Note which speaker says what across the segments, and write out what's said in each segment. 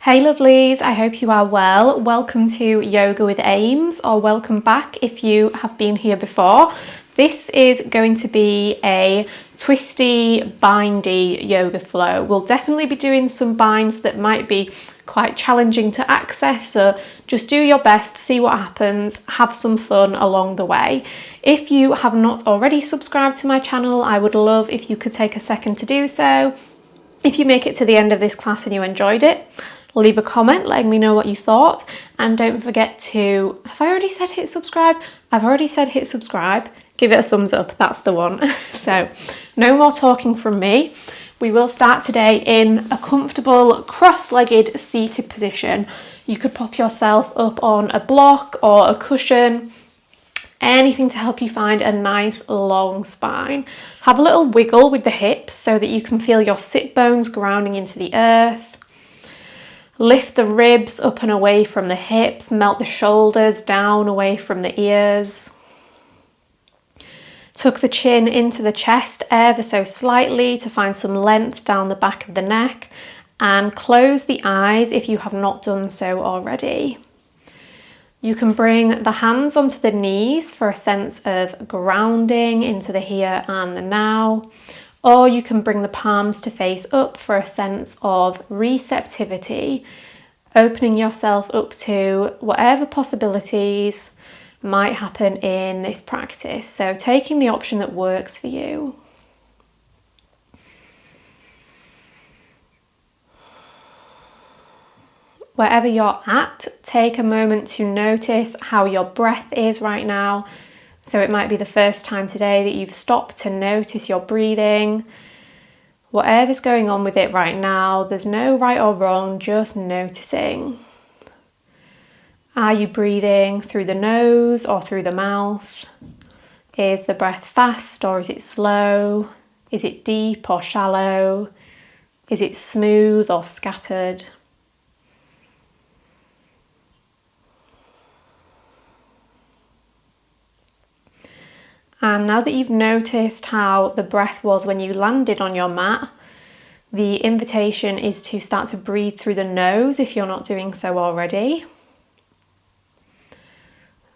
Speaker 1: Hey lovelies, I hope you are well. Welcome to Yoga with Aims, or welcome back if you have been here before. This is going to be a twisty, bindy yoga flow. We'll definitely be doing some binds that might be quite challenging to access, so just do your best, see what happens, have some fun along the way. If you have not already subscribed to my channel, I would love if you could take a second to do so. If you make it to the end of this class and you enjoyed it, leave a comment letting me know what you thought, and don't forget to, have I already said hit subscribe? I've already said hit subscribe. Give it a thumbs up, that's the one. So no more talking from me. We will start today in a comfortable cross-legged seated position. You could pop yourself up on a block or a cushion, anything to help you find a nice long spine. Have a little wiggle with the hips so that you can feel your sit bones grounding into the earth. Lift the ribs up and away from the hips, melt the shoulders down away from the ears. Tuck the chin into the chest ever so slightly to find some length down the back of the neck, and close the eyes if you have not done so already. You can bring the hands onto the knees for a sense of grounding into the here and the now, or you can bring the palms to face up for a sense of receptivity, opening yourself up to whatever possibilities might happen in this practice. So taking the option that works for you. Wherever you're at, take a moment to notice how your breath is right now. So it might be the first time today that you've stopped to notice your breathing. Whatever's going on with it right now, there's no right or wrong, just noticing. Are you breathing through the nose or through the mouth? Is the breath fast or is it slow? Is it deep or shallow? Is it smooth or scattered? And now that you've noticed how the breath was when you landed on your mat, the invitation is to start to breathe through the nose if you're not doing so already.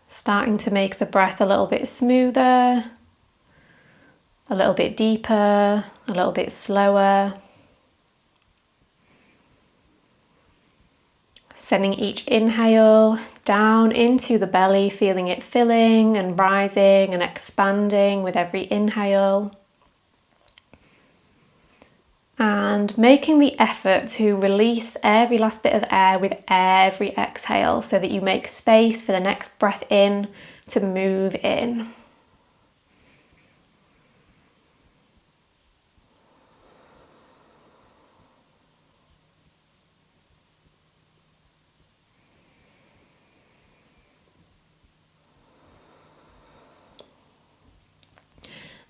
Speaker 1: Starting to make the breath a little bit smoother, a little bit deeper, a little bit slower. Sending each inhale down into the belly, feeling it filling and rising and expanding with every inhale. And making the effort to release every last bit of air with every exhale so that you make space for the next breath in to move in.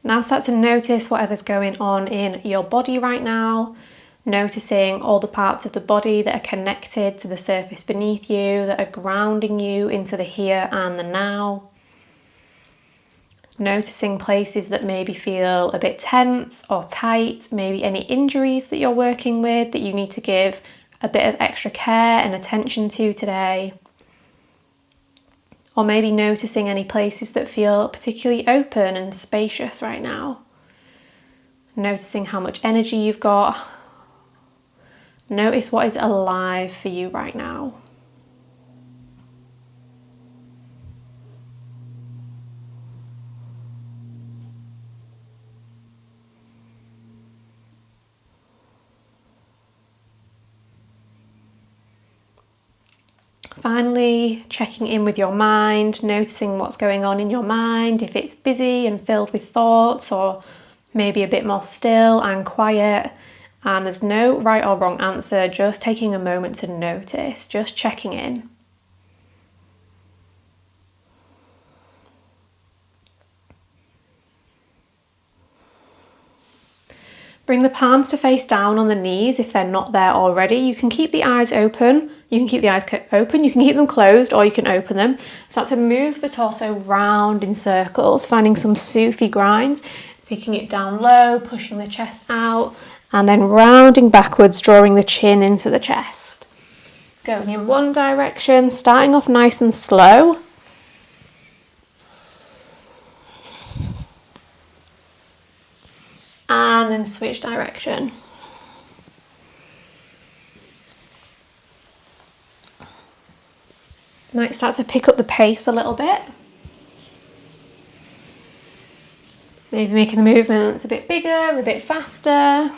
Speaker 1: Now start to notice whatever's going on in your body right now, noticing all the parts of the body that are connected to the surface beneath you, that are grounding you into the here and the now. Noticing places that maybe feel a bit tense or tight, maybe any injuries that you're working with that you need to give a bit of extra care and attention to today. Or maybe noticing any places that feel particularly open and spacious right now. Noticing how much energy you've got. Notice what is alive for you right now. Finally, checking in with your mind, noticing what's going on in your mind, if it's busy and filled with thoughts, or maybe a bit more still and quiet. And there's no right or wrong answer, just taking a moment to notice, just checking in. Bring the palms to face down on the knees if they're not there already. You can keep the eyes open. You can keep the eyes open. You can keep them closed or you can open them. Start to move the torso round in circles, finding some Sufi grinds, picking it down low, pushing the chest out, and then rounding backwards, drawing the chin into the chest. Going in one direction, starting off nice and slow. And then switch direction. Might start to pick up the pace a little bit. Maybe making the movements a bit bigger, a bit faster.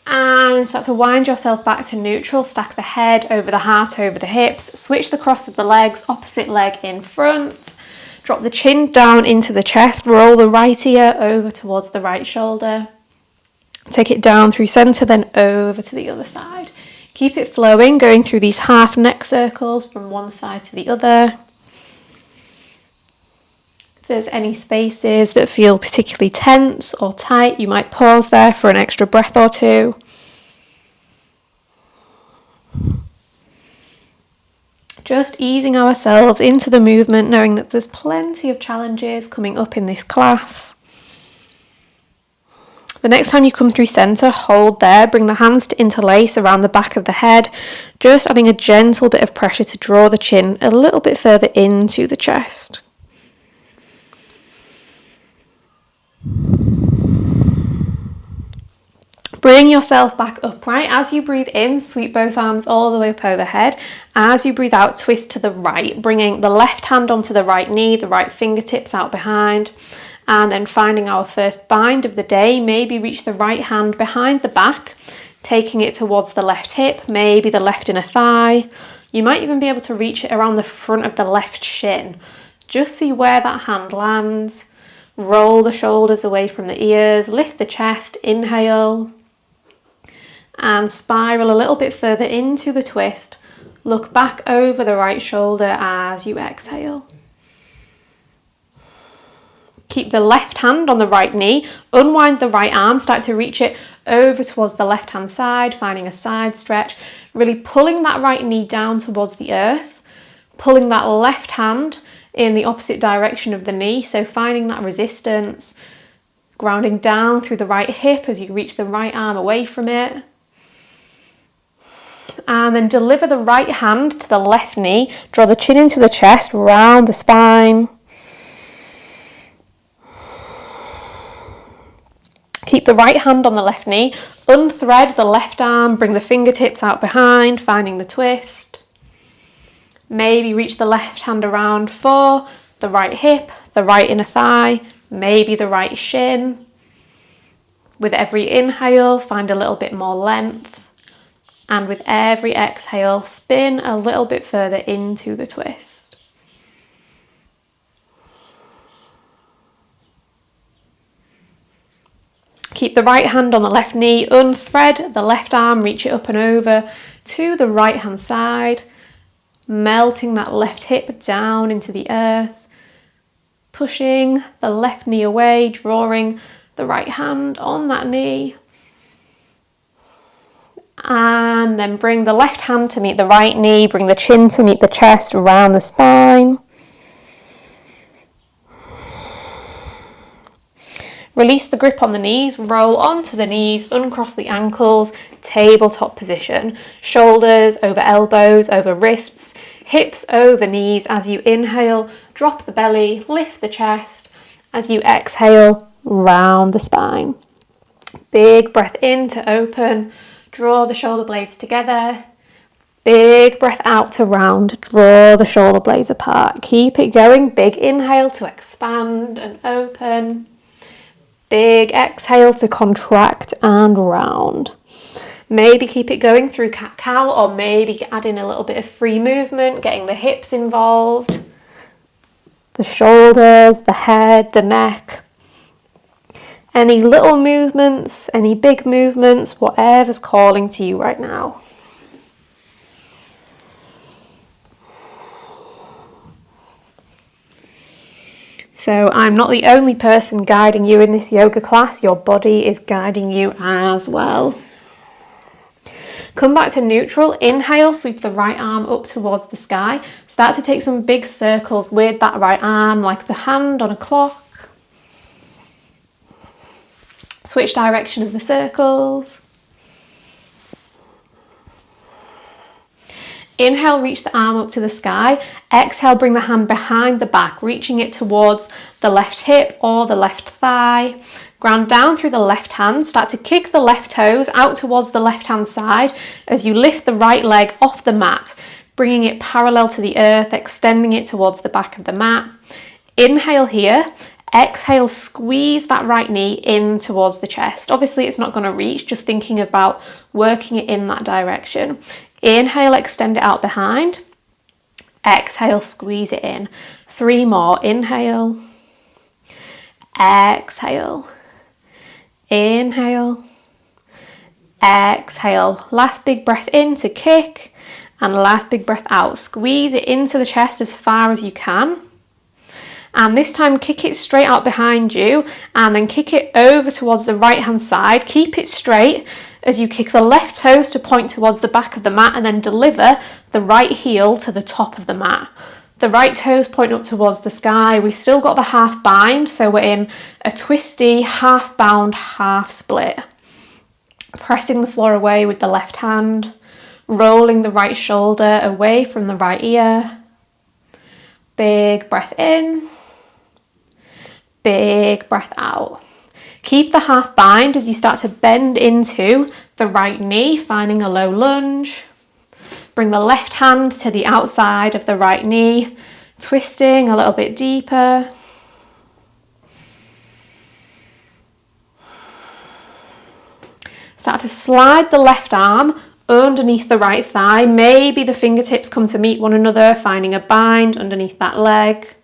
Speaker 1: And start to wind yourself back to neutral. Stack the head over the heart, over the hips. Switch the cross of the legs, opposite leg in front. Drop the chin down into the chest. Roll the right ear over towards the right shoulder. Take it down through centre, then over to the other side. Keep it flowing, going through these half neck circles from one side to the other. If there's any spaces that feel particularly tense or tight, you might pause there for an extra breath or two. Just easing ourselves into the movement, knowing that there's plenty of challenges coming up in this class. The next time you come through centre, hold there, bring the hands to interlace around the back of the head, just adding a gentle bit of pressure to draw the chin a little bit further into the chest. Bring yourself back upright. As you breathe in, sweep both arms all the way up overhead. As you breathe out, twist to the right, bringing the left hand onto the right knee, the right fingertips out behind. And then finding our first bind of the day, maybe reach the right hand behind the back, taking it towards the left hip, maybe the left inner thigh. You might even be able to reach it around the front of the left shin. Just see where that hand lands. Roll the shoulders away from the ears, lift the chest, inhale. And spiral a little bit further into the twist. Look back over the right shoulder as you exhale. Keep the left hand on the right knee, unwind the right arm, start to reach it over towards the left hand side, finding a side stretch, really pulling that right knee down towards the earth, pulling that left hand in the opposite direction of the knee, so finding that resistance, grounding down through the right hip as you reach the right arm away from it. And then deliver the right hand to the left knee, draw the chin into the chest, round the spine. Keep the right hand on the left knee, unthread the left arm, bring the fingertips out behind, finding the twist. Maybe reach the left hand around for the right hip, the right inner thigh, maybe the right shin. With every inhale, find a little bit more length. And with every exhale, spin a little bit further into the twist. Keep the right hand on the left knee, unthread the left arm, reach it up and over to the right hand side, melting that left hip down into the earth, pushing the left knee away, drawing the right hand on that knee. And then bring the left hand to meet the right knee, bring the chin to meet the chest, around the spine. Release the grip on the knees, roll onto the knees, uncross the ankles, tabletop position. Shoulders over elbows, over wrists, hips over knees. As you inhale, drop the belly, lift the chest. As you exhale, round the spine. Big breath in to open, draw the shoulder blades together. Big breath out to round, draw the shoulder blades apart. Keep it going, big inhale to expand and open. Big exhale to contract and round. Maybe keep it going through cat-cow, or maybe add in a little bit of free movement, getting the hips involved, the shoulders, the head, the neck. Any little movements, any big movements, whatever's calling to you right now. So I'm not the only person guiding you in this yoga class, your body is guiding you as well. Come back to neutral, inhale, sweep the right arm up towards the sky. Start to take some big circles with that right arm, like the hand on a clock. Switch direction of the circles. Inhale, reach the arm up to the sky. Exhale, bring the hand behind the back, reaching it towards the left hip or the left thigh. Ground down through the left hand. Start to kick the left toes out towards the left hand side as you lift the right leg off the mat, bringing it parallel to the earth, extending it towards the back of the mat. Inhale here. Exhale, squeeze that right knee in towards the chest. Obviously, it's not going to reach, just thinking about working it in that direction. Inhale, extend it out behind. Exhale, squeeze it in. 3 more. Inhale. Exhale. Inhale. Exhale. Last big breath in to kick, and last big breath out. Squeeze it into the chest as far as you can. And this time kick it straight out behind you, and then kick it over towards the right hand side. Keep it straight as you kick the left toes to point towards the back of the mat, and then deliver the right heel to the top of the mat. The right toes point up towards the sky. We've still got the half bind, so we're in a twisty, half bound, half split. Pressing the floor away with the left hand, rolling the right shoulder away from the right ear. Big breath in. Big breath out. Keep the half bind as you start to bend into the right knee, finding a low lunge. Bring the left hand to the outside of the right knee, twisting a little bit deeper. Start to slide the left arm underneath the right thigh. Maybe the fingertips come to meet one another, finding a bind underneath that leg.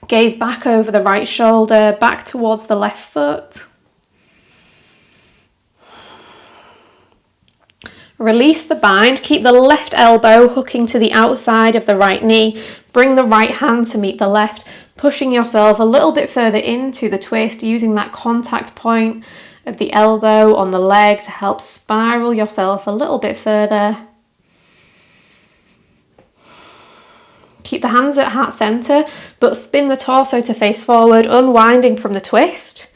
Speaker 1: Gaze back over the right shoulder, back towards the left foot. Release the bind, keep the left elbow hooking to the outside of the right knee. Bring the right hand to meet the left, pushing yourself a little bit further into the twist, using that contact point of the elbow on the leg to help spiral yourself a little bit further. Keep the hands at heart center, but spin the torso to face forward, unwinding from the twist.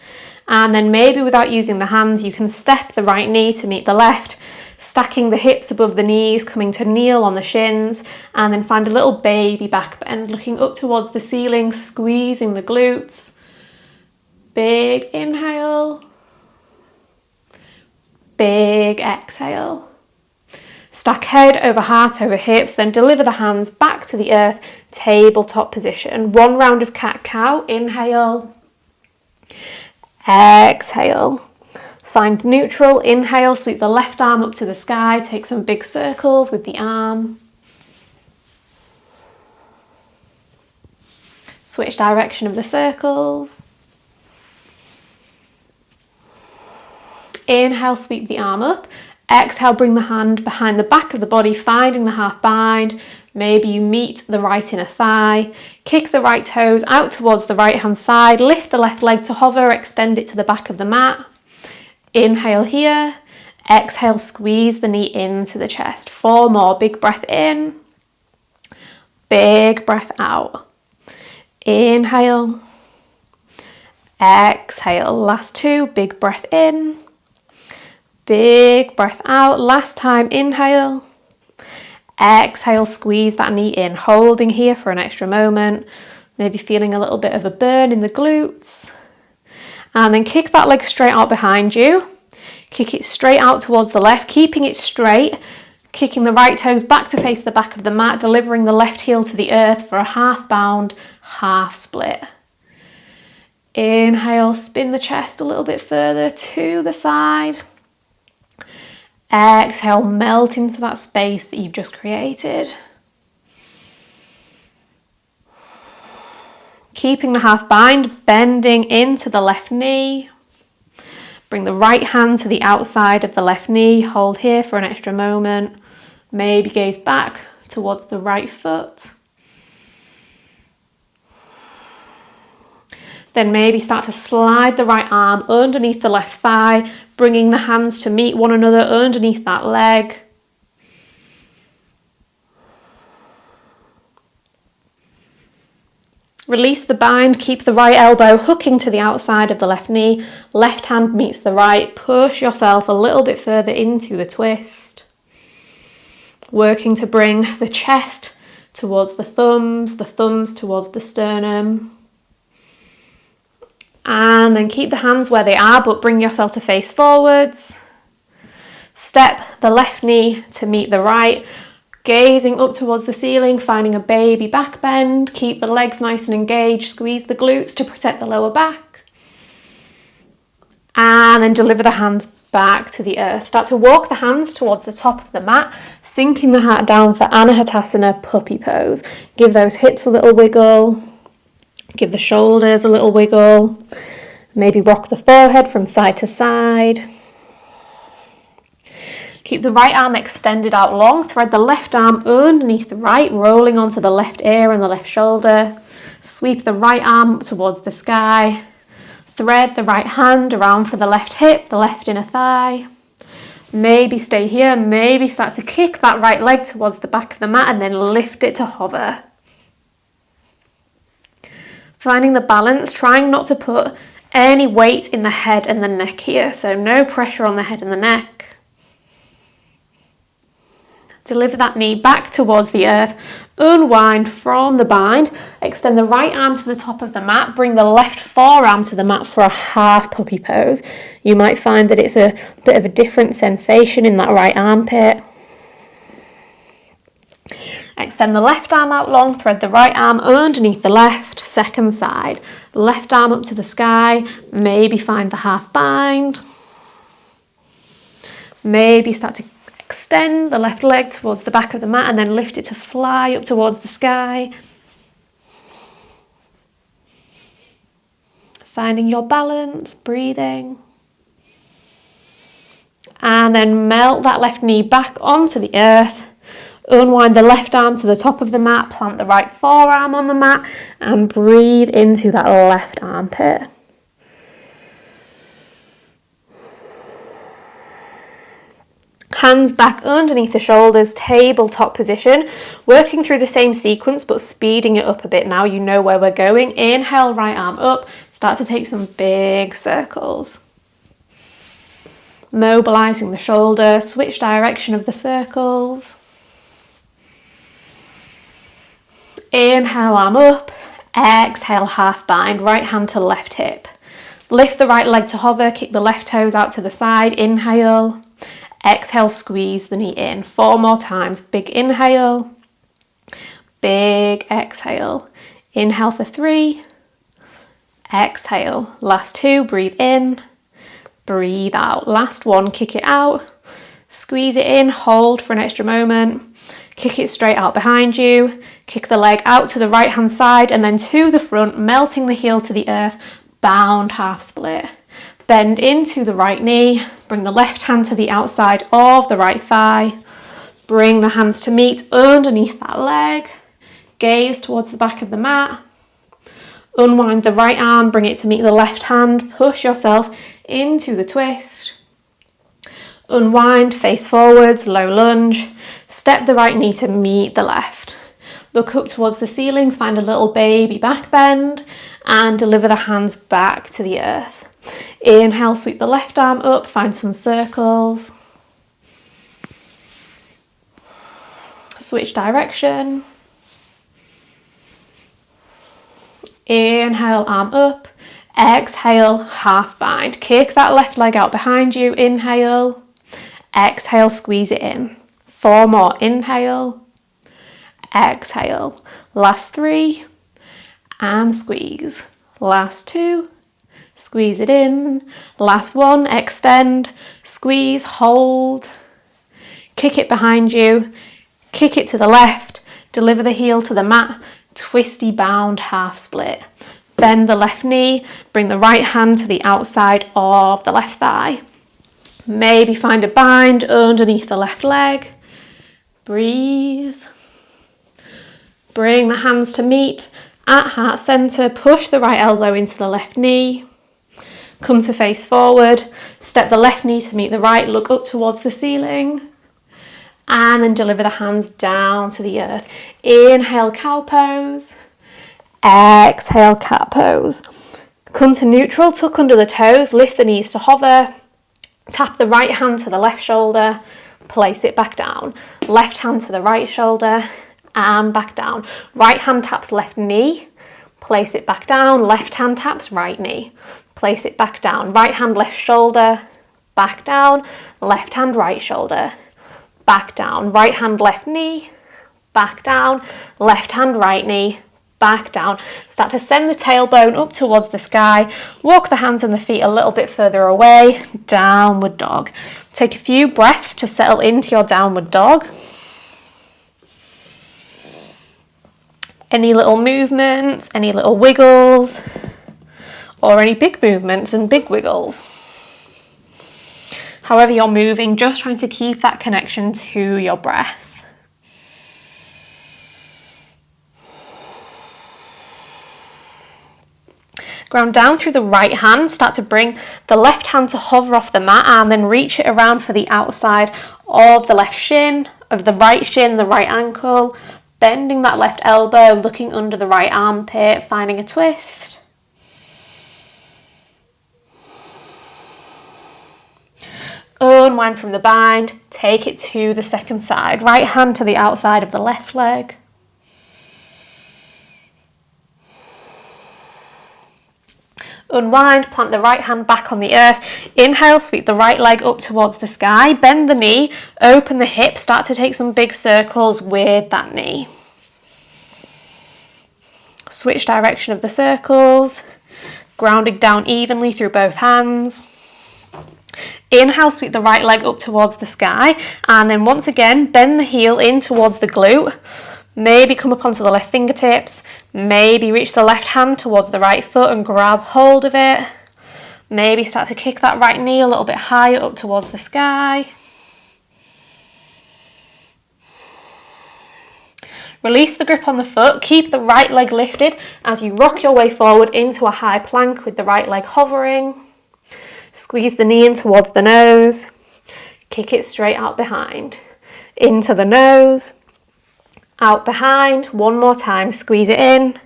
Speaker 1: And then maybe without using the hands, you can step the right knee to meet the left, stacking the hips above the knees, coming to kneel on the shins, and then find a little baby back bend, looking up towards the ceiling, squeezing the glutes. Big inhale. Big exhale. Stack head over heart over hips, then deliver the hands back to the earth, tabletop position. 1 round of cat-cow. Inhale. Exhale. Find neutral. Inhale, sweep the left arm up to the sky. Take some big circles with the arm. Switch direction of the circles. Inhale, sweep the arm up. Exhale, bring the hand behind the back of the body, finding the half bind. Maybe you meet the right inner thigh. Kick the right toes out towards the right hand side. Lift the left leg to hover, extend it to the back of the mat. Inhale here. Exhale, squeeze the knee into the chest. 4 more. Big breath in. Big breath out. Inhale. Exhale. Last 2. Big breath in. Big breath out. Last time, inhale. Exhale, squeeze that knee in, holding here for an extra moment. Maybe feeling a little bit of a burn in the glutes. And then kick that leg straight out behind you. Kick it straight out towards the left, keeping it straight. Kicking the right toes back to face the back of the mat, delivering the left heel to the earth for a half bound, half split. Inhale, spin the chest a little bit further to the side. Exhale, melt into that space that you've just created. Keeping the half bind, bending into the left knee. Bring the right hand to the outside of the left knee. Hold here for an extra moment. Maybe gaze back towards the right foot. Then maybe start to slide the right arm underneath the left thigh, bringing the hands to meet one another underneath that leg. Release the bind, keep the right elbow hooking to the outside of the left knee. Left hand meets the right. Push yourself a little bit further into the twist. working to bring the chest towards the thumbs towards the sternum. And then keep the hands where they are, but bring yourself to face forwards. Step the left knee to meet the right, gazing up towards the ceiling, finding a baby back bend. Keep the legs nice and engaged, squeeze the glutes to protect the lower back. And then deliver the hands back to the earth. Start to walk the hands towards the top of the mat, sinking the heart down for Anahatasana puppy pose. Give those hips a little wiggle. Give the shoulders a little wiggle. Maybe rock the forehead from side to side. Keep the right arm extended out long. Thread the left arm underneath the right, rolling onto the left ear and the left shoulder. Sweep the right arm up towards the sky. Thread the right hand around for the left hip, the left inner thigh. Maybe stay here, maybe start to kick that right leg towards the back of the mat and then lift it to hover. Finding the balance, trying not to put any weight in the head and the neck here, so no pressure on the head and the neck. Deliver that knee back towards the earth, unwind from the bind, extend the right arm to the top of the mat, bring the left forearm to the mat for a half puppy pose. You might find that it's a bit of a different sensation in that right armpit. Extend the left arm out long, thread the right arm underneath the left, second side. Left arm up to the sky, maybe find the half bind. Maybe start to extend the left leg towards the back of the mat and then lift it to fly up towards the sky. Finding your balance, breathing. And then melt that left knee back onto the earth. Unwind the left arm to the top of the mat, plant the right forearm on the mat and breathe into that left armpit. Hands back underneath the shoulders, tabletop position. Working through the same sequence but speeding it up a bit now. You know where we're going. Inhale, right arm up. Start to take some big circles. Mobilizing the shoulder, switch direction of the circles. Inhale, arm up. Exhale, half bind. Right hand to left hip. Lift the right leg to hover. Kick the left toes out to the side. Inhale. Exhale, squeeze the knee in. 4 more times. Big inhale. Big exhale. Inhale for 3. Exhale. Last 2. Breathe in. Breathe out. Last 1. Kick it out. Squeeze it in. Hold for an extra moment. Kick it straight out behind you. Kick the leg out to the right hand side and then to the front, melting the heel to the earth. Bound half split. Bend into the right knee. Bring the left hand to the outside of the right thigh. Bring the hands to meet underneath that leg. Gaze towards the back of the mat. Unwind the right arm, bring it to meet the left hand. Push yourself into the twist. Unwind, face forwards, low lunge. Step the right knee to meet the left. Look up towards the ceiling, find a little baby back bend and deliver the hands back to the earth. Inhale, sweep the left arm up, find some circles. Switch direction. Inhale, arm up. Exhale, half bind. Kick that left leg out behind you. Inhale. Exhale, squeeze it in. 4 more. Inhale. Exhale. Last 3. And squeeze. Last 2. Squeeze it in. Last 1. Extend. Squeeze. Hold. Kick it behind you. Kick it to the left. Deliver the heel to the mat. Twisty bound half split. Bend the left knee. Bring the right hand to the outside of the left thigh. Maybe find a bind underneath the left leg. Breathe. Bring the hands to meet at heart center. Push the right elbow into the left knee. Come to face forward. Step the left knee to meet the right. Look up towards the ceiling. And then deliver the hands down to the earth. Inhale, cow pose. Exhale, cat pose. Come to neutral, tuck under the toes, lift the knees to hover. Tap the right hand to the left shoulder. place it back down. Left hand to the right shoulder and back down. Right hand taps left knee, place it back down. Left hand taps right knee, place it back down. Right hand left shoulder, back down. Left hand right shoulder, back down. Right hand left knee, back down. Left hand right knee, back down. Start to send the tailbone up towards the sky. Walk the hands and the feet a little bit further away. Downward dog. Take a few breaths to settle into your downward dog. Any little movements, any little wiggles, or any big movements and big wiggles. However you're moving, just trying to keep that connection to your breath. Ground down through the right hand, start to bring the left hand to hover off the mat and then reach it around for the outside of the left shin, of the right ankle, bending that left elbow, looking under the right armpit, finding a twist. Unwind from the bind, take it to the second side. Right hand to the outside of the left leg. Unwind, plant the right hand back on the earth. Inhale, sweep the right leg up towards the sky. Bend the knee, open the hip, start to take some big circles with that knee. Switch direction of the circles, grounding down evenly through both hands. Inhale, sweep the right leg up towards the sky, and then once again, bend the heel in towards the glute. Maybe come up onto the left fingertips, maybe reach the left hand towards the right foot and grab hold of it. Maybe start to kick that right knee a little bit higher up towards the sky. Release the grip on the foot, keep the right leg lifted as you rock your way forward into a high plank with the right leg hovering. Squeeze the knee in towards the nose, kick it straight out behind, into the nose, out behind, one more time, squeeze it in,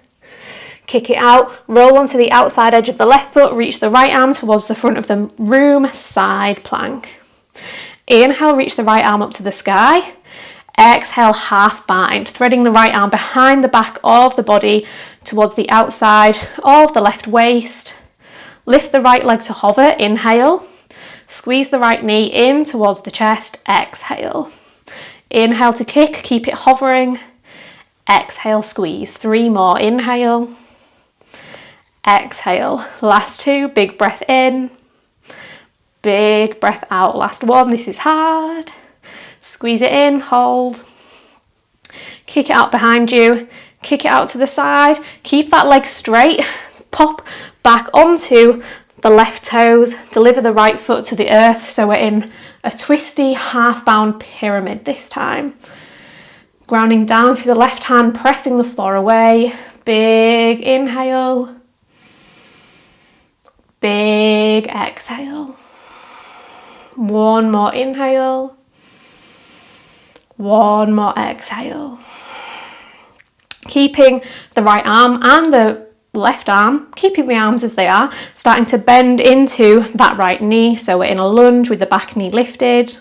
Speaker 1: kick it out, roll onto the outside edge of the left foot, reach the right arm towards the front of the room, side plank. Inhale, reach the right arm up to the sky. Exhale, half bind, threading the right arm behind the back of the body towards the outside of the left waist. Lift the right leg to hover, inhale. Squeeze the right knee in towards the chest, exhale. Inhale to kick, keep it hovering. Exhale, squeeze. 3 more, inhale. Exhale. Last 2, big breath in. Big breath out. Last 1, this is hard. Squeeze it in, hold. Kick it out behind you. Kick it out to the side. Keep that leg straight. Pop back onto the left toes, deliver the right foot to the earth, so we're in a twisty half-bound pyramid this time. Grounding down through the left hand, pressing the floor away. Big inhale. Big exhale. 1 more inhale. 1 more exhale. Keeping the right arm and the left arm, keeping the arms as they are, starting to bend into that right knee, so we're in a lunge with the back knee lifted.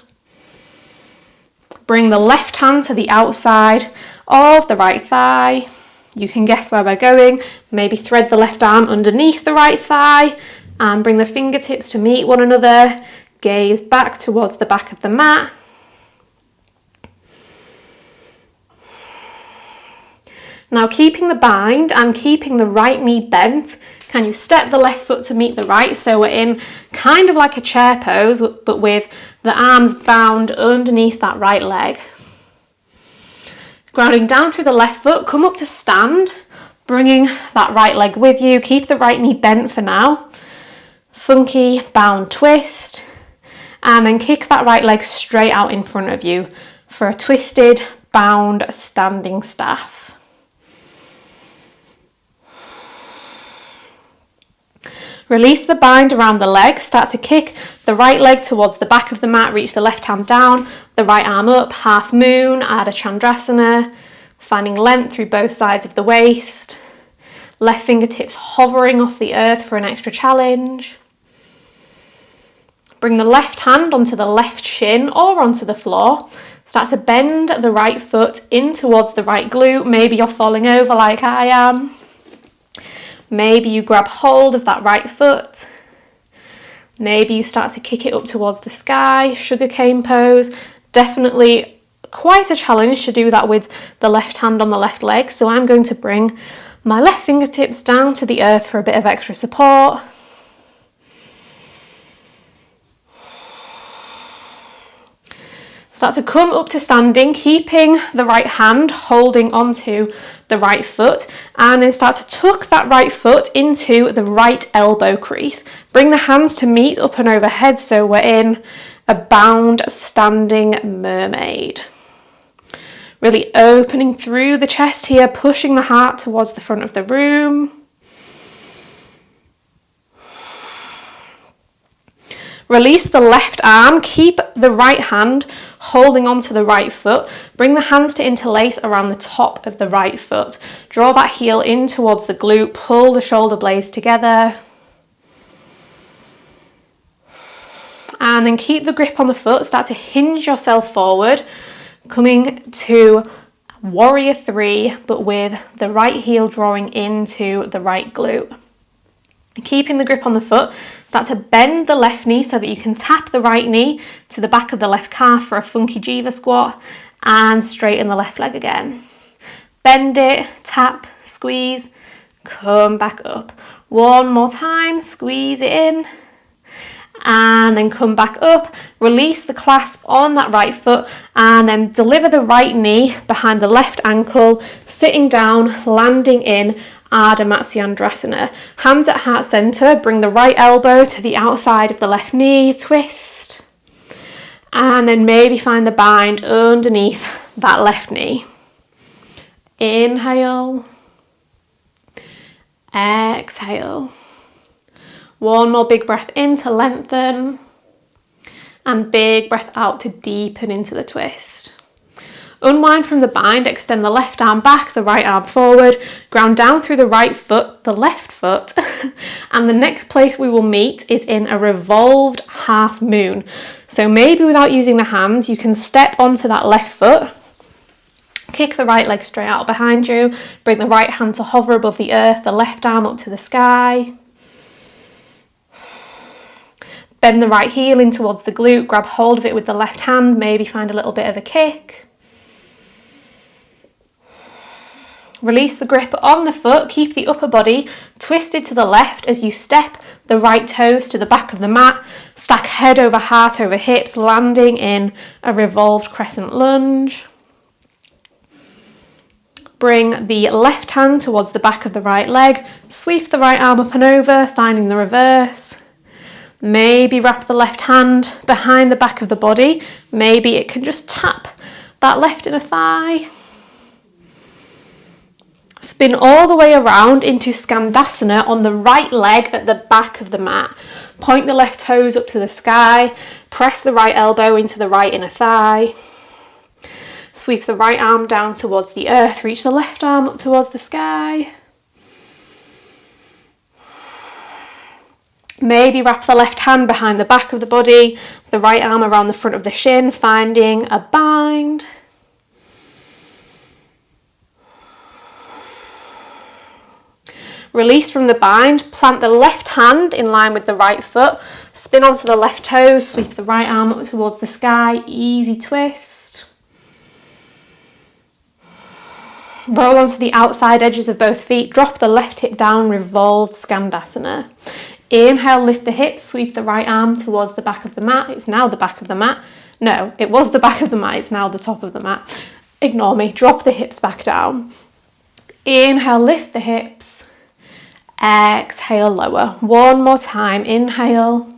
Speaker 1: Bring the left hand to the outside of the right thigh. You can guess where we're going. Maybe thread the left arm underneath the right thigh and bring the fingertips to meet one another. Gaze back towards the back of the mat. Now, keeping the bind and keeping the right knee bent, can you step the left foot to meet the right? So we're in kind of like a chair pose, but with the arms bound underneath that right leg. Grounding down through the left foot, come up to stand, bringing that right leg with you. Keep the right knee bent for now. Funky bound twist. And then kick that right leg straight out in front of you for a twisted bound standing staff. Release the bind around the leg, start to kick the right leg towards the back of the mat, reach the left hand down, the right arm up, half moon, Ardha Chandrasana, finding length through both sides of the waist, left fingertips hovering off the earth for an extra challenge. Bring the left hand onto the left shin or onto the floor. Start to bend the right foot in towards the right glute. Maybe you're falling over like I am. Maybe you grab hold of that right foot. Maybe you start to kick it up towards the sky, sugarcane pose. Definitely quite a challenge to do that with the left hand on the left leg. So I'm going to bring my left fingertips down to the earth for a bit of extra support. Start to come up to standing, keeping the right hand holding onto the right foot, and then start to tuck that right foot into the right elbow crease. Bring the hands to meet up and overhead, so we're in a bound standing mermaid. Really opening through the chest here, pushing the heart towards the front of the room. Release the left arm, keep the right hand holding onto the right foot. Bring the hands to interlace around the top of the right foot. Draw that heel in towards the glute, pull the shoulder blades together. And then keep the grip on the foot, start to hinge yourself forward, coming to warrior 3, but with the right heel drawing into the right glute. Keeping the grip on the foot, start to bend the left knee so that you can tap the right knee to the back of the left calf for a funky jiva squat, and straighten the left leg again. Bend it, tap, squeeze, come back up. One more time, squeeze it in, and then come back up. Release the clasp on that right foot, and then deliver the right knee behind the left ankle, sitting down, landing in Ardha Matsyendrasana. Hands at heart center, bring the right elbow to the outside of the left knee, twist, and then maybe find the bind underneath that left knee. Inhale, exhale. One more big breath in to lengthen, and big breath out to deepen into the twist. Unwind from the bind, extend the left arm back, the right arm forward, ground down through the right foot, the left foot, and the next place we will meet is in a revolved half moon. So maybe without using the hands, you can step onto that left foot, kick the right leg straight out behind you, bring the right hand to hover above the earth, the left arm up to the sky. Bend the right heel in towards the glute, grab hold of it with the left hand, maybe find a little bit of a kick. Release the grip on the foot, keep the upper body twisted to the left as you step the right toes to the back of the mat, stack head over heart over hips, landing in a revolved crescent lunge. Bring the left hand towards the back of the right leg, sweep the right arm up and over, finding the reverse. Maybe wrap the left hand behind the back of the body, maybe it can just tap that left inner thigh. Spin all the way around into Skandasana on the right leg at the back of the mat. Point the left toes up to the sky, press the right elbow into the right inner thigh. Sweep the right arm down towards the earth, reach the left arm up towards the sky. Maybe wrap the left hand behind the back of the body, the right arm around the front of the shin, finding a bind. Release from the bind, plant the left hand in line with the right foot, spin onto the left toes, sweep the right arm up towards the sky, easy twist. Roll onto the outside edges of both feet, drop the left hip down, revolved Skandasana. Inhale, lift the hips, sweep the right arm towards the back of the mat. It's now the back of the mat. No, it was the back of the mat, it's now the top of the mat. Ignore me, drop the hips back down. Inhale, lift the hips. Exhale, lower. One more time. Inhale.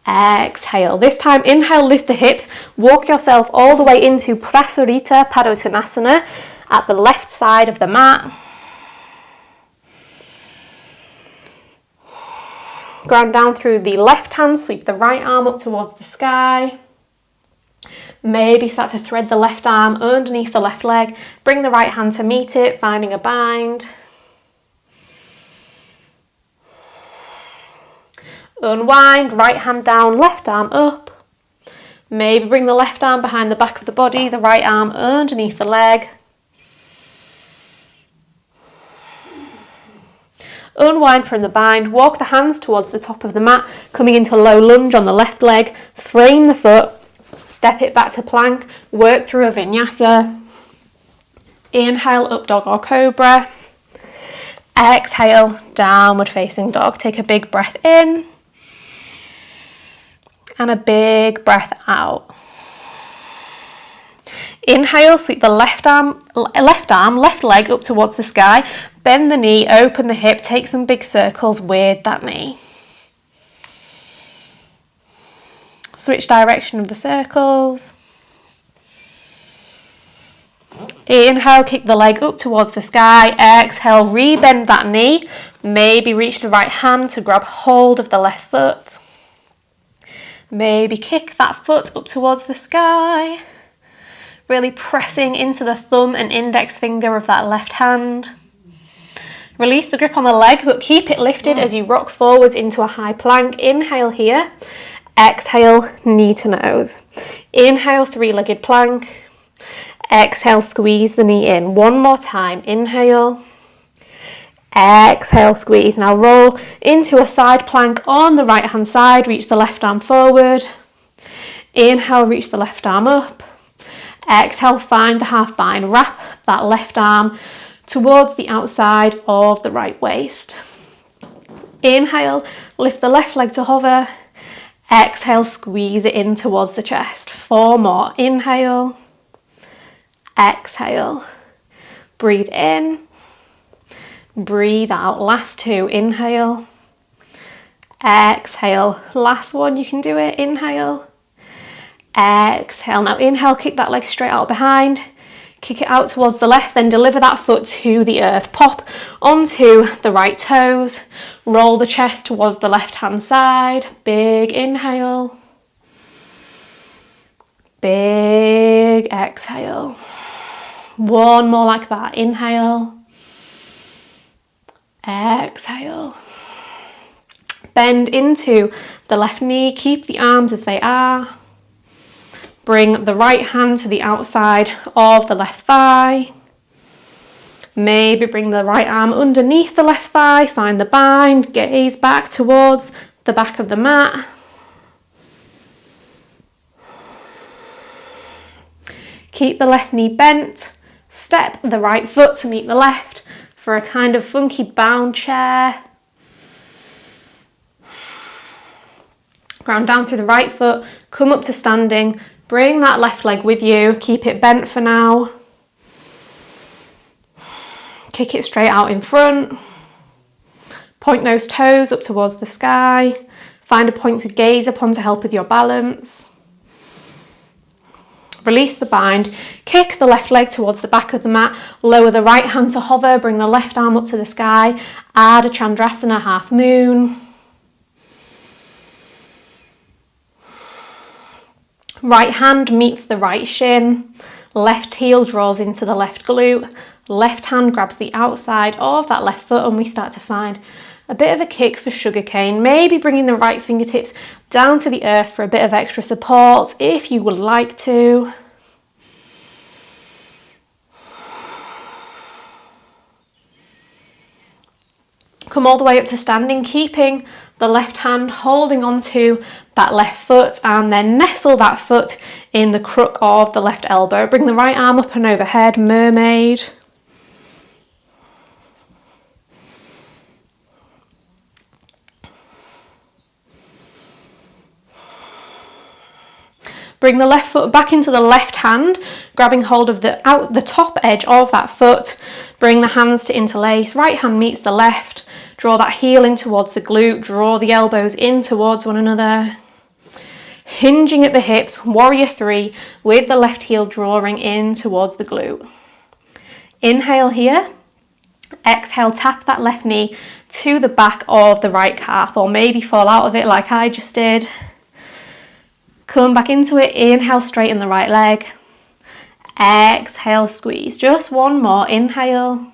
Speaker 1: Exhale. This time, inhale, lift the hips. Walk yourself all the way into Prasarita Padottanasana at the left side of the mat. Ground down through the left hand. Sweep the right arm up towards the sky. Maybe start to thread the left arm underneath the left leg. Bring the right hand to meet it, finding a bind. Unwind, right hand down, left arm up. Maybe bring the left arm behind the back of the body, the right arm underneath the leg. Unwind from the bind, walk the hands towards the top of the mat, coming into low lunge on the left leg, frame the foot, step it back to plank, work through a vinyasa. Inhale, up dog or cobra. Exhale, downward facing dog. Take a big breath in and a big breath out. Inhale, sweep the left leg up towards the sky. Bend the knee, open the hip, take some big circles with that knee. Switch direction of the circles. Inhale, kick the leg up towards the sky. Exhale, rebend that knee. Maybe reach the right hand to grab hold of the left foot. Maybe kick that foot up towards the sky. Really pressing into the thumb and index finger of that left hand. Release the grip on the leg, but keep it lifted as you rock forwards into a high plank. Inhale here. Exhale, knee to nose. Inhale, three-legged plank. Exhale, squeeze the knee in. One more time. Inhale. Exhale, squeeze. Now roll into a side plank on the right hand side. Reach the left arm forward. Inhale, reach the left arm up. Exhale, find the half bind. Wrap that left arm towards the outside of the right waist. Inhale, lift the left leg to hover. Exhale, squeeze it in towards the chest. 4 more. Inhale. Exhale. Breathe in. Breathe out. Last 2. Inhale. Exhale. Last one. You can do it. Inhale. Exhale. Now inhale, kick that leg straight out behind. Kick it out towards the left, then deliver that foot to the earth. Pop onto the right toes. Roll the chest towards the left hand side. Big inhale. Big exhale. One more like that. Inhale. Exhale. Bend into the left knee. Keep the arms as they are. Bring the right hand to the outside of the left thigh. Maybe bring the right arm underneath the left thigh. Find the bind. Gaze back towards the back of the mat. Keep the left knee bent. Step the right foot to meet the left for a kind of funky bound chair. Ground down through the right foot. Come up to standing. Bring that left leg with you. Keep it bent for now. Kick it straight out in front. Point those toes up towards the sky. Find a point to gaze upon to help with your balance. Release the bind. Kick the left leg towards the back of the mat. Lower the right hand to hover. Bring the left arm up to the sky. Add a Chandrasana half moon. Right hand meets the right shin. Left heel draws into the left glute. Left hand grabs the outside of that left foot and we start to find a bit of a kick for sugarcane. Maybe bringing the right fingertips down to the earth for a bit of extra support if you would like to. Come all the way up to standing, keeping the left hand holding onto that left foot and then nestle that foot in the crook of the left elbow. Bring the right arm up and overhead, mermaid. Bring the left foot back into the left hand, grabbing hold of the top edge of that foot. Bring the hands to interlace. Right hand meets the left. Draw that heel in towards the glute. Draw the elbows in towards one another. Hinging at the hips, warrior 3, with the left heel drawing in towards the glute. Inhale here. Exhale, tap that left knee to the back of the right calf, or maybe fall out of it like I just did. Come back into it. Inhale, straighten the right leg. Exhale, squeeze. Just one more. Inhale.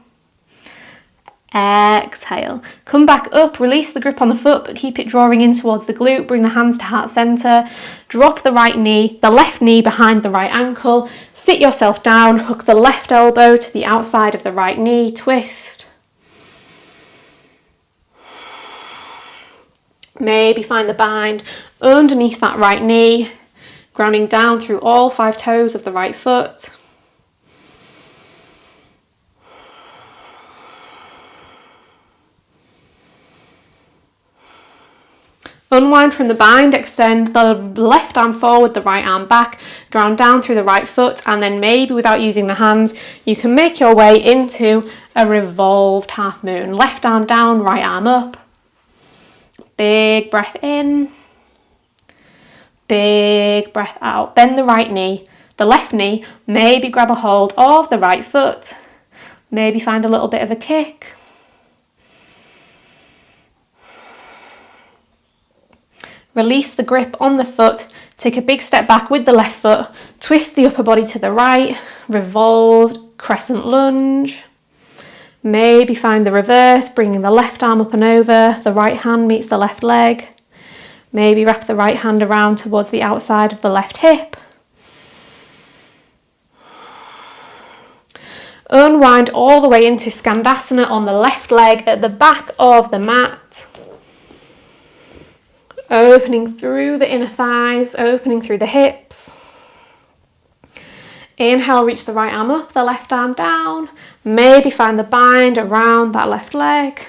Speaker 1: Exhale. Come back up, release the grip on the foot, but keep it drawing in towards the glute. Bring the hands to heart center. Drop the left knee behind the right ankle. Sit yourself down, hook the left elbow to the outside of the right knee, twist. Maybe find the bind underneath that right knee, grounding down through all 5 toes of the right foot. Unwind from the bind, extend the left arm forward, the right arm back, ground down through the right foot, and then maybe without using the hands, you can make your way into a revolved half moon. Left arm down, right arm up. Big breath in. Big breath out. Bend the right knee, the left knee, maybe grab a hold of the right foot. Maybe find a little bit of a kick. Release the grip on the foot, take a big step back with the left foot, twist the upper body to the right, revolved crescent lunge. Maybe find the reverse, bringing the left arm up and over, the right hand meets the left leg. Maybe wrap the right hand around towards the outside of the left hip. Unwind all the way into Skandasana on the left leg at the back of the mat. Opening through the inner thighs, opening through the hips. Inhale, reach the right arm up, the left arm down. Maybe find the bind around that left leg.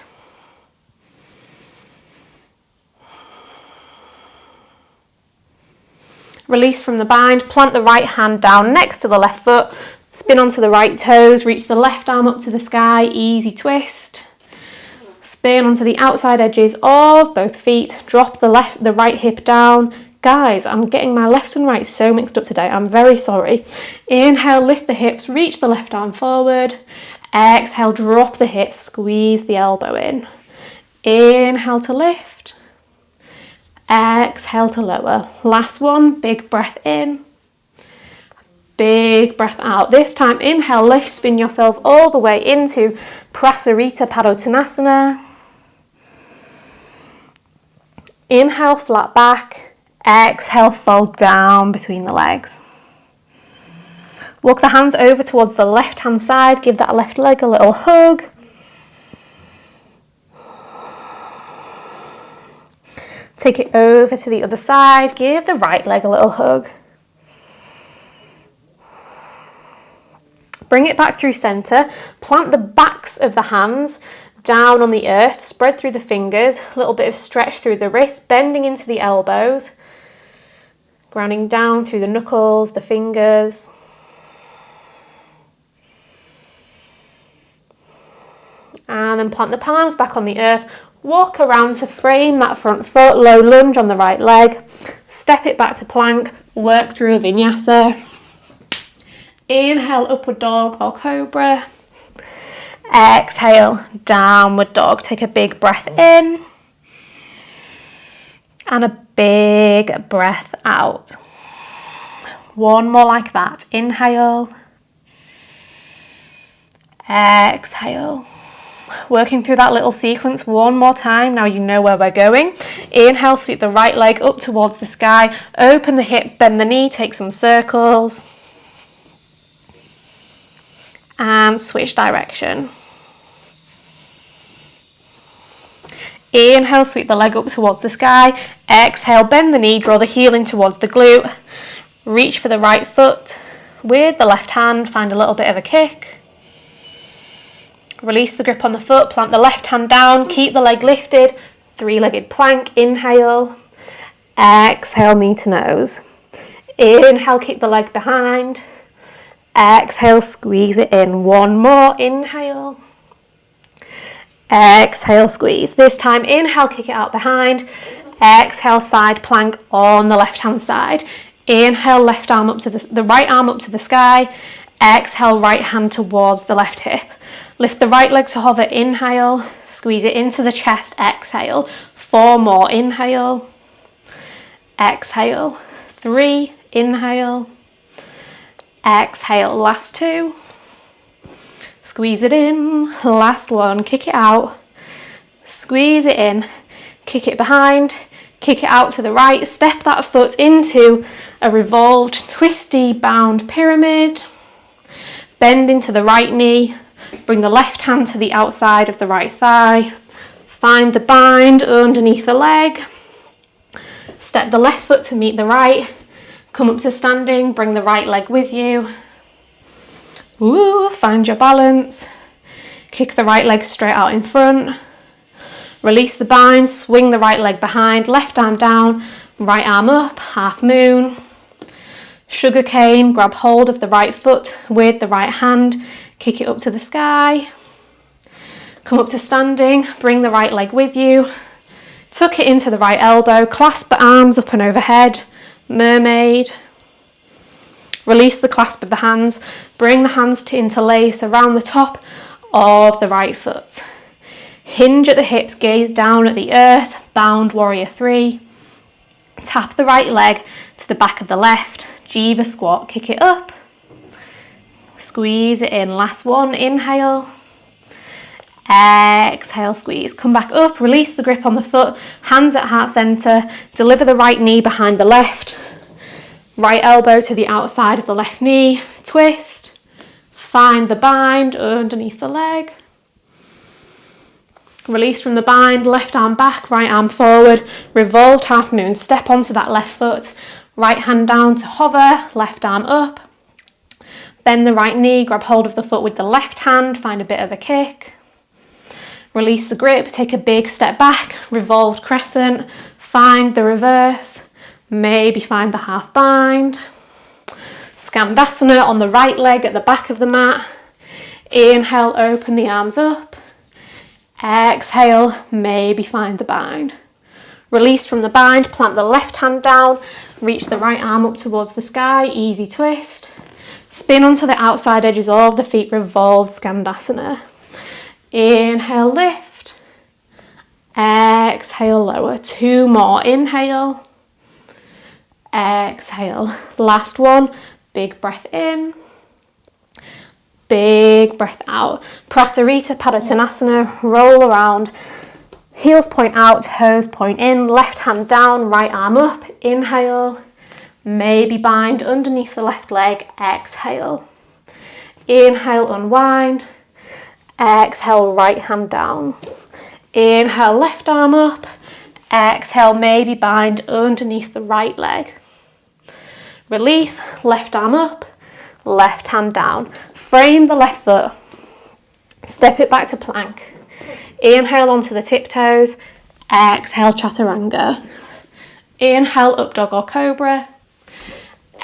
Speaker 1: Release from the bind, plant the right hand down next to the left foot, spin onto the right toes, reach the left arm up to the sky, easy twist. Spin onto the outside edges of both feet, drop the right hip down. Guys, I'm getting my left and right so mixed up today, I'm very sorry. Inhale, lift the hips, reach the left arm forward. Exhale, drop the hips, squeeze the elbow in. Inhale to lift. Exhale to lower. Last one, big breath in. Big breath out. This time, inhale, lift, spin yourself all the way into Prasarita Padottanasana. Inhale, flat back. Exhale, fold down between the legs. Walk the hands over towards the left hand side. Give that left leg a little hug. Take it over to the other side. Give the right leg a little hug. Bring it back through center. Plant the backs of the hands down on the earth. Spread through the fingers. A little bit of stretch through the wrists. Bending into the elbows. Grounding down through the knuckles, the fingers. And then plant the palms back on the earth. Walk around to frame that front foot. Low lunge on the right leg. Step it back to plank. Work through a vinyasa. Inhale, upward dog or cobra. Exhale, downward dog. Take a big breath in. And a big breath out. One more like that. Inhale. Exhale. Working through that little sequence one more time. Now you know where we're going. Inhale, sweep the right leg up towards the sky. Open the hip, bend the knee, take some circles. And switch direction. Inhale, sweep the leg up towards the sky. Exhale, bend the knee, draw the heel in towards the glute. Reach for the right foot. With the left hand, find a little bit of a kick. Release the grip on the foot, plant the left hand down, keep the leg lifted. Three-legged plank, inhale. Exhale, knee to nose. Inhale, keep the leg behind. Exhale, squeeze it in. One more, inhale. Exhale, squeeze. This time, inhale, kick it out behind. Exhale, side plank on the left hand side. Inhale, left arm up to the right arm up to the sky. Exhale, right hand towards the left hip. Lift the right leg to hover, inhale. Squeeze it into the chest, exhale. 4 more, inhale. Exhale. 3, inhale. Exhale, last 2. Squeeze it in. Last one. Kick it out. Squeeze it in. Kick it behind. Kick it out to the right. Step that foot into a revolved, twisty, bound pyramid. Bend into the right knee. Bring the left hand to the outside of the right thigh. Find the bind underneath the leg. Step the left foot to meet the right. Come up to standing. Bring the right leg with you. Ooh, find your balance. Kick the right leg straight out in front. Release the bind, swing the right leg behind, left arm down, right arm up, half moon. Sugar cane, grab hold of the right foot with the right hand, kick it up to the sky. Come up to standing, bring the right leg with you. Tuck it into the right elbow, clasp the arms up and overhead, mermaid. Release the clasp of the hands, bring the hands to interlace around the top of the right foot. Hinge at the hips, gaze down at the earth, bound warrior 3. Tap the right leg to the back of the left, Jiva squat, kick it up. Squeeze it in, last one, inhale. Exhale, squeeze, come back up, release the grip on the foot, hands at heart center, deliver the right knee behind the left. Right elbow to the outside of the left knee, twist, find the bind underneath the leg. Release from the bind, left arm back, right arm forward, revolved half moon, step onto that left foot, right hand down to hover, left arm up. Bend the right knee, grab hold of the foot with the left hand, find a bit of a kick. Release the grip, take a big step back, revolved crescent, find the reverse. Maybe find the half bind. Skandasana on the right leg at the back of the mat. Inhale, open the arms up. Exhale, maybe find the bind. Release from the bind, plant the left hand down, reach the right arm up towards the sky, easy twist. Spin onto the outside edges of the feet, revolved Skandasana. Inhale, lift. Exhale, lower. 2 more. Inhale. Exhale, last one, big breath in, big breath out. Prasarita Padottanasana, roll around, heels point out, toes point in, left hand down, right arm up, inhale, maybe bind underneath the left leg, exhale. Inhale, unwind, exhale, right hand down. Inhale, left arm up, exhale, maybe bind underneath the right leg. Release, left arm up, left hand down. Frame the left foot. Step it back to plank. Inhale onto the tiptoes. Exhale, chaturanga. Inhale, up dog or cobra.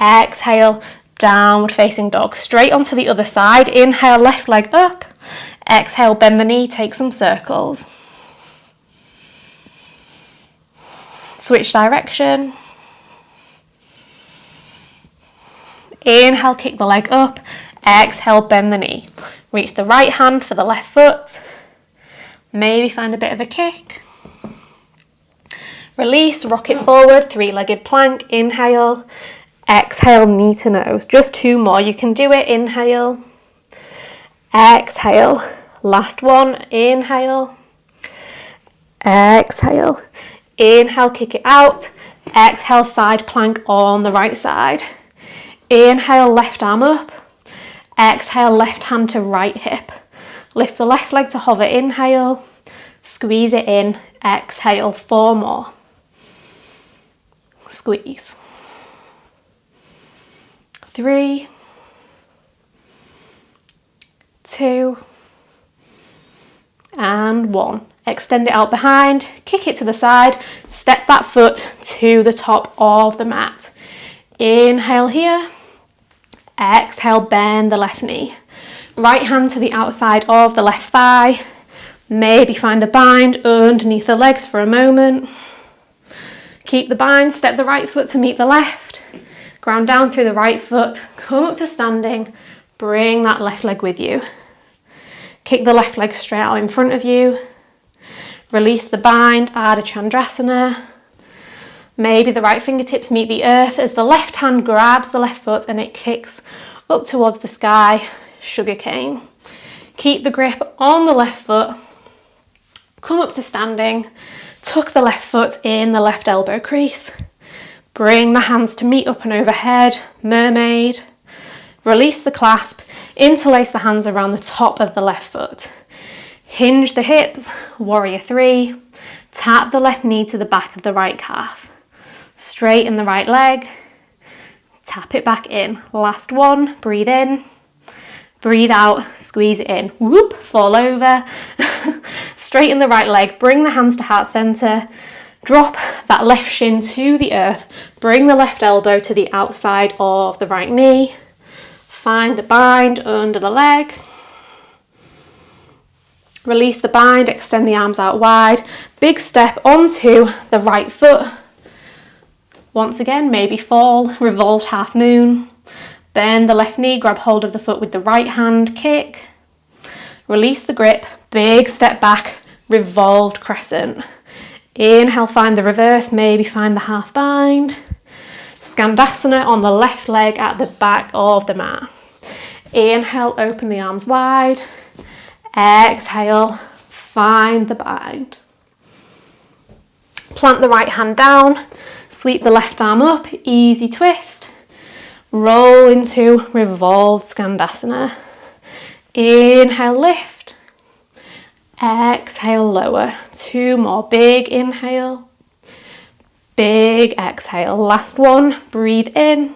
Speaker 1: Exhale, downward facing dog. Straight onto the other side. Inhale, left leg up. Exhale, bend the knee, take some circles. Switch direction. Inhale, kick the leg up. Exhale, bend the knee. Reach the right hand for the left foot. Maybe find a bit of a kick. Release, rock it forward, 3-legged plank. Inhale. Exhale, knee to nose. Just 2 more. You can do it. Inhale. Exhale. Last one. Inhale. Exhale. Inhale, kick it out. Exhale, side plank on the right side. Inhale, left arm up. Exhale, left hand to right hip. Lift the left leg to hover. Inhale. Squeeze it in. Exhale, 4 more. Squeeze. 3, 2, and 1. Extend it out behind, kick it to the side, step that foot to the top of the mat. Inhale here, exhale, bend the left knee. Right hand to the outside of the left thigh. Maybe find the bind underneath the legs for a moment. Keep the bind, step the right foot to meet the left. Ground down through the right foot, come up to standing, bring that left leg with you. Kick the left leg straight out in front of you. Release the bind, Ardha Chandrasana. Maybe the right fingertips meet the earth as the left hand grabs the left foot and it kicks up towards the sky, sugar cane. Keep the grip on the left foot. Come up to standing. Tuck the left foot in the left elbow crease. Bring the hands to meet up and overhead, mermaid. Release the clasp, interlace the hands around the top of the left foot. Hinge the hips, warrior three. Tap the left knee to the back of the right calf. Straighten the right leg. Tap it back in. Last one, breathe in. Breathe out, squeeze it in. Whoop, fall over. Straighten the right leg, bring the hands to heart center. Drop that left shin to the earth. Bring the left elbow to the outside of the right knee. Find the bind under the leg. Release the bind, extend the arms out wide. Big step onto the right foot. Once again, maybe fall, revolved half moon. Bend the left knee, grab hold of the foot with the right hand, kick. Release the grip, big step back, revolved crescent. Inhale, find the reverse, maybe find the half bind. Skandasana on the left leg at the back of the mat. Inhale, open the arms wide. Exhale, find the bind. Plant the right hand down, sweep the left arm up, easy twist. Roll into revolved Skandasana. Inhale, lift. Exhale, lower. Two more. Big inhale. Big exhale. Last one. Breathe in.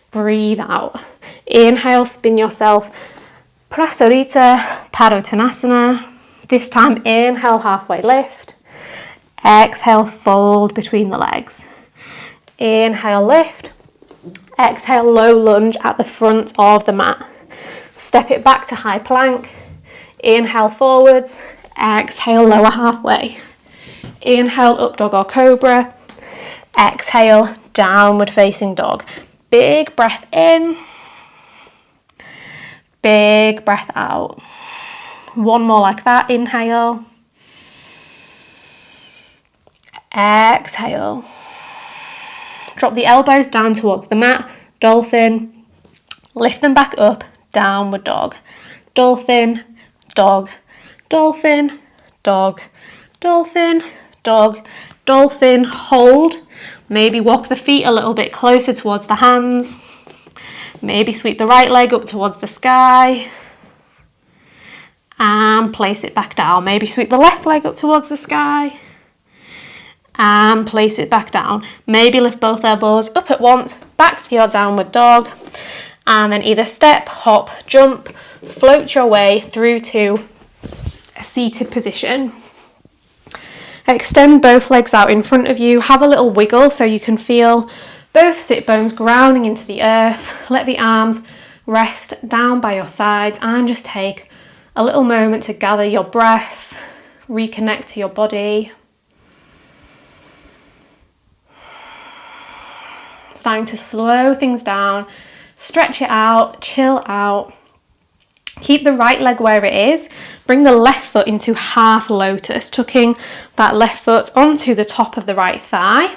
Speaker 1: Breathe out. Inhale, spin yourself. Prasarita, Padottanasana. This time, inhale, halfway lift. Exhale, fold between the legs. Inhale, lift. Exhale, low lunge at the front of the mat. Step it back to high plank. Inhale, forwards. Exhale, lower halfway. Inhale, up dog or cobra. Exhale, downward facing dog. Big breath in. Big breath out. One more like that. Inhale. Exhale. Drop the elbows down towards the mat. Dolphin. Lift them back up. Downward dog. Dolphin. Dog. Dolphin. Dog. Dolphin. Dog. Dolphin. Hold. Maybe walk the feet a little bit closer towards the hands. Maybe sweep the right leg up towards the sky. And place it back down. Maybe sweep the left leg up towards the sky. And place it back down. Maybe lift both elbows up at once, back to your downward dog. And then either step, hop, jump, float your way through to a seated position. Extend both legs out in front of you. Have a little wiggle so you can feel both sit bones grounding into the earth. Let the arms rest down by your sides and just take a little moment to gather your breath, reconnect to your body. Starting to slow things down, stretch it out, chill out. Keep the right leg where it is. Bring the left foot into half lotus, tucking that left foot onto the top of the right thigh.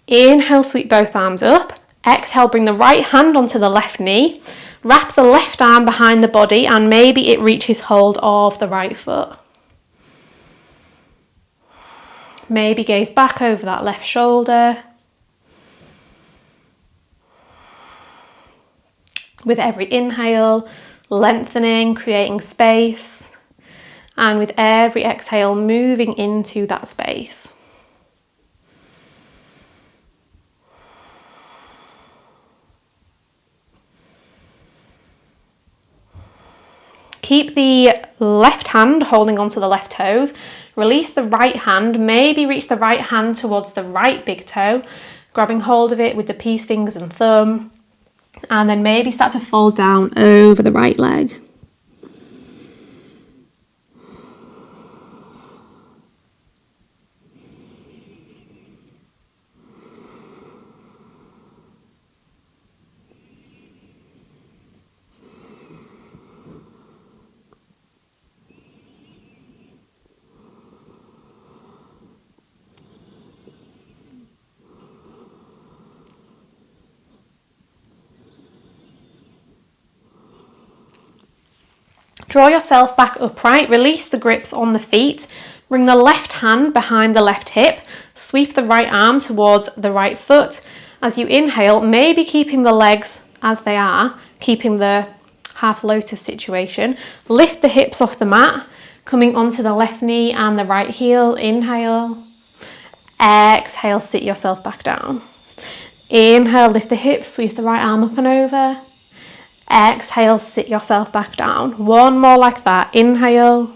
Speaker 1: Inhale, sweep both arms up. Exhale, bring the right hand onto the left knee. Wrap the left arm behind the body and maybe it reaches hold of the right foot. Maybe gaze back over that left shoulder. With every inhale, lengthening, creating space, and with every exhale, moving into that space. Keep the left hand holding onto the left toes. Release the right hand, maybe reach the right hand towards the right big toe, grabbing hold of it with the peace fingers and thumb. And then maybe start to fold down over the right leg. Draw yourself back upright, release the grips on the feet, bring the left hand behind the left hip, sweep the right arm towards the right foot. As you inhale, maybe keeping the legs as they are, keeping the half lotus situation. Lift the hips off the mat, coming onto the left knee and the right heel. Inhale. Exhale, sit yourself back down. Inhale, lift the hips, sweep the right arm up and over. Exhale, sit yourself back down. One more like that. Inhale.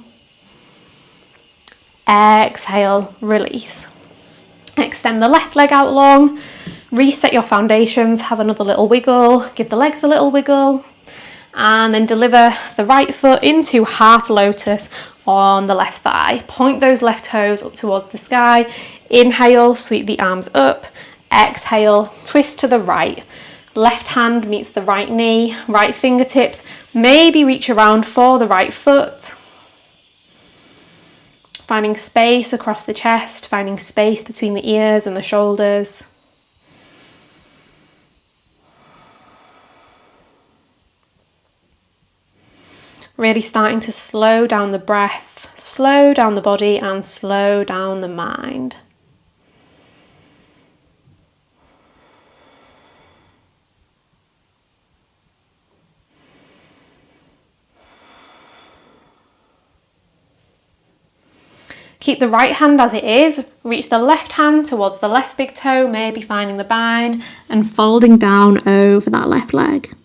Speaker 1: Exhale, release. Extend the left leg out long. Reset your foundations. Have another little wiggle. Give the legs a little wiggle. And then deliver the right foot into half lotus on the left thigh. Point those left toes up towards the sky. Inhale, sweep the arms up. Exhale, twist to the right. Left hand meets the right knee, right fingertips. Maybe reach around for the right foot. Finding space across the chest, finding space between the ears and the shoulders. Really starting to slow down the breath, slow down the body and slow down the mind. Keep the right hand as it is, reach the left hand towards the left big toe, maybe finding the bind and folding down over that left leg.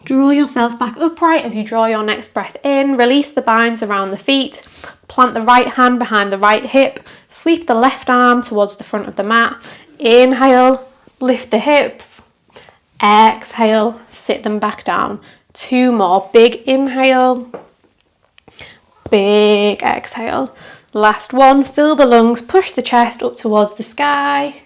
Speaker 1: Draw yourself back upright as you draw your next breath in. Release the binds around the feet. Plant the right hand behind the right hip. Sweep the left arm towards the front of the mat. Inhale, lift the hips. Exhale, sit them back down. 2 more. Big inhale. Big exhale. Last one. Fill the lungs. Push the chest up towards the sky.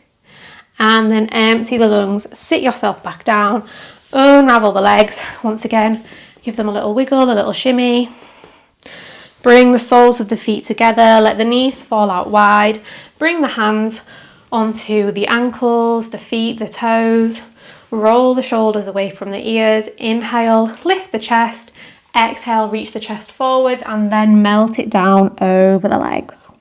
Speaker 1: And then empty the lungs. Sit yourself back down. Unravel the legs. Once again, give them a little wiggle, a little shimmy. Bring the soles of the feet together. Let the knees fall out wide. Bring the hands onto the ankles, the feet, the toes. Roll the shoulders away from the ears. Inhale, lift the chest. Exhale, reach the chest forwards and then melt it down over the legs.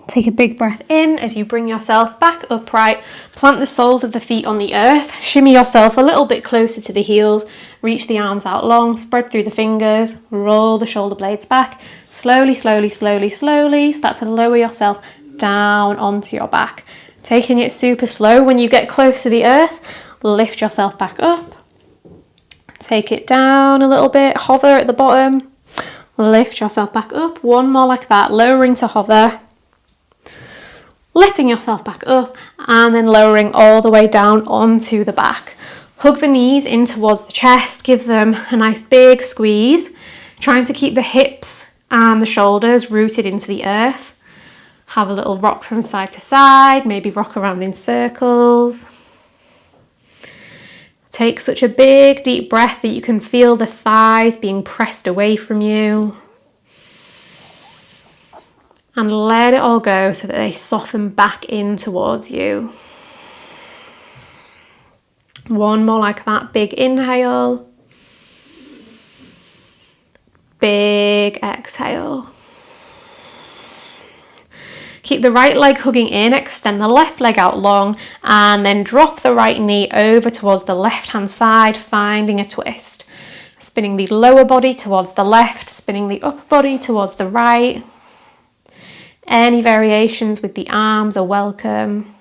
Speaker 1: Take a big breath in as you bring yourself back upright. Plant the soles of the feet on the earth. Shimmy yourself a little bit closer to the heels. Reach the arms out long. Spread through the fingers. Roll the shoulder blades back. Slowly, slowly, slowly, slowly. Start to lower yourself down onto your back. Taking it super slow. When you get close to the earth, lift yourself back up. Take it down a little bit. Hover at the bottom. Lift yourself back up. One more like that. Lowering to hover. Lifting yourself back up and then lowering all the way down onto the back. Hug the knees in towards the chest, give them a nice big squeeze, trying to keep the hips and the shoulders rooted into the earth. Have a little rock from side to side, maybe rock around in circles. Take such a big deep breath that you can feel the thighs being pressed away from you. And let it all go so that they soften back in towards you. One more like that. Big inhale. Big exhale. Keep the right leg hugging in, extend the left leg out long, and then drop the right knee over towards the left hand side, finding a twist. Spinning the lower body towards the left, spinning the upper body towards the right. Any variations with the arms are welcome.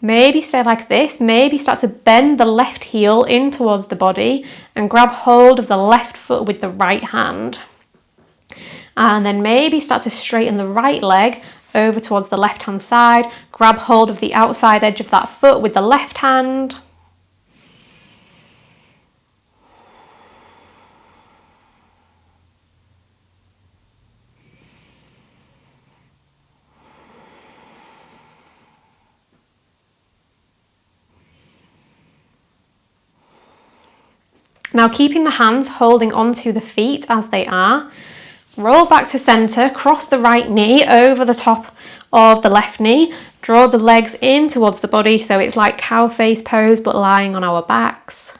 Speaker 1: Maybe stay like this, maybe start to bend the left heel in towards the body and grab hold of the left foot with the right hand. And then maybe start to straighten the right leg over towards the left hand side, grab hold of the outside edge of that foot with the left hand. Now keeping the hands holding onto the feet as they are, roll back to centre, cross the right knee over the top of the left knee, draw the legs in towards the body so it's like cow face pose but lying on our backs.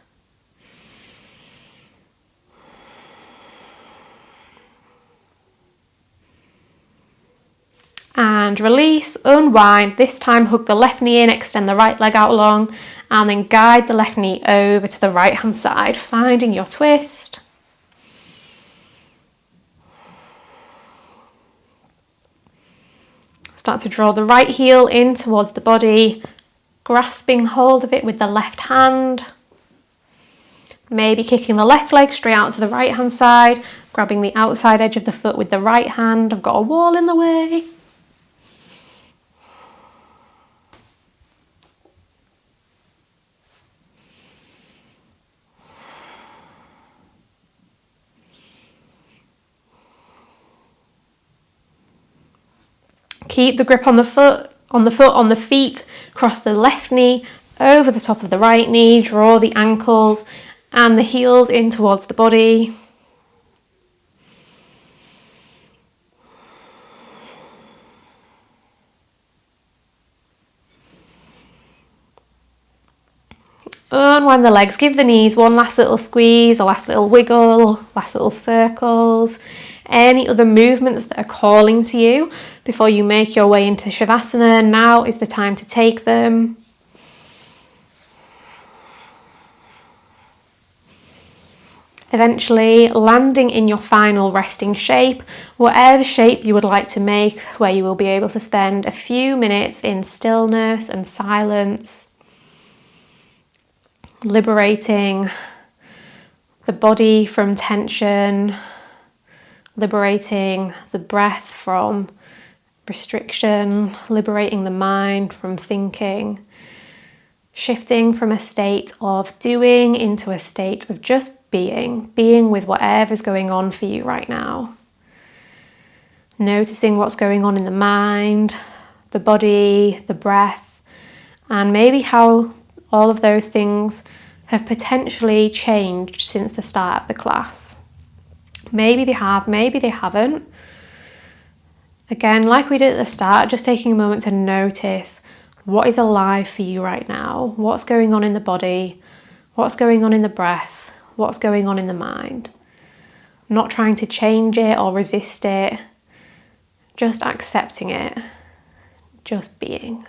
Speaker 1: And release, unwind, this time hug the left knee in, extend the right leg out long, and then guide the left knee over to the right hand side, finding your twist. Start to draw the right heel in towards the body, grasping hold of it with the left hand. Maybe kicking the left leg straight out to the right hand side, grabbing the outside edge of the foot with the right hand. I've got a wall in the way. Keep the grip on the foot, on the feet, cross the left knee over the top of the right knee, draw the ankles and the heels in towards the body. Unwind the legs, give the knees one last little squeeze, a last little wiggle, last little circles. Any other movements that are calling to you before you make your way into Shavasana, now is the time to take them. Eventually landing in your final resting shape, whatever shape you would like to make, where you will be able to spend a few minutes in stillness and silence, liberating the body from tension, liberating the breath from restriction, liberating the mind from thinking, shifting from a state of doing into a state of just being with whatever's going on for you right now. Noticing what's going on in the mind, the body, the breath, and maybe how all of those things have potentially changed since the start of the class. Maybe they have, maybe they haven't. Again, like we did at the start, just taking a moment to notice what is alive for you right now, what's going on in the body, what's going on in the breath, what's going on in the mind. Not trying to change it or resist it, just accepting it, just being.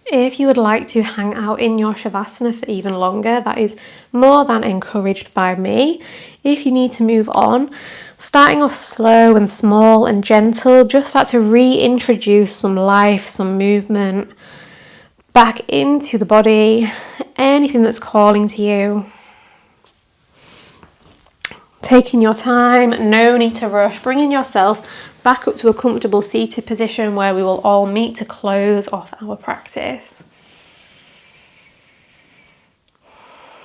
Speaker 1: If you would like to hang out in your Shavasana for even longer, that is more than encouraged by me. If you need to move on, starting off slow and small and gentle, just start to reintroduce some life, some movement back into the body, anything that's calling to you. Taking your time, no need to rush, bringing yourself back up to a comfortable seated position where we will all meet to close off our practice.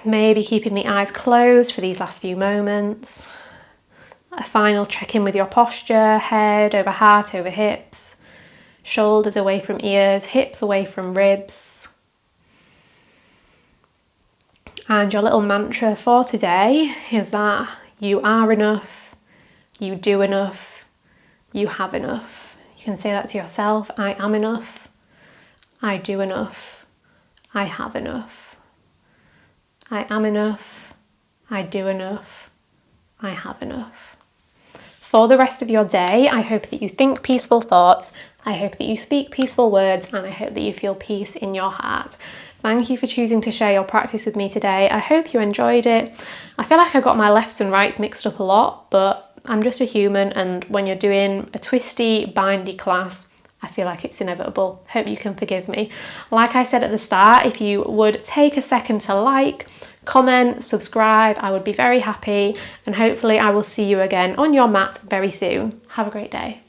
Speaker 1: Maybe keeping the eyes closed for these last few moments. A final check-in with your posture, head over heart over hips, shoulders away from ears, hips away from ribs. And your little mantra for today is that you are enough, you do enough, you have enough. You can say that to yourself. I am enough, I do enough, I have enough. I am enough, I do enough, I have enough. For the rest of your day, I hope that you think peaceful thoughts, I hope that you speak peaceful words, and I hope that you feel peace in your heart. Thank you for choosing to share your practice with me today. I hope you enjoyed it. I feel like I got my lefts and rights mixed up a lot, but I'm just a human, and when you're doing a twisty, bindy class, I feel like it's inevitable. Hope you can forgive me. Like I said at the start, if you would take a second to like, comment, subscribe, I would be very happy, and hopefully I will see you again on your mat very soon. Have a great day.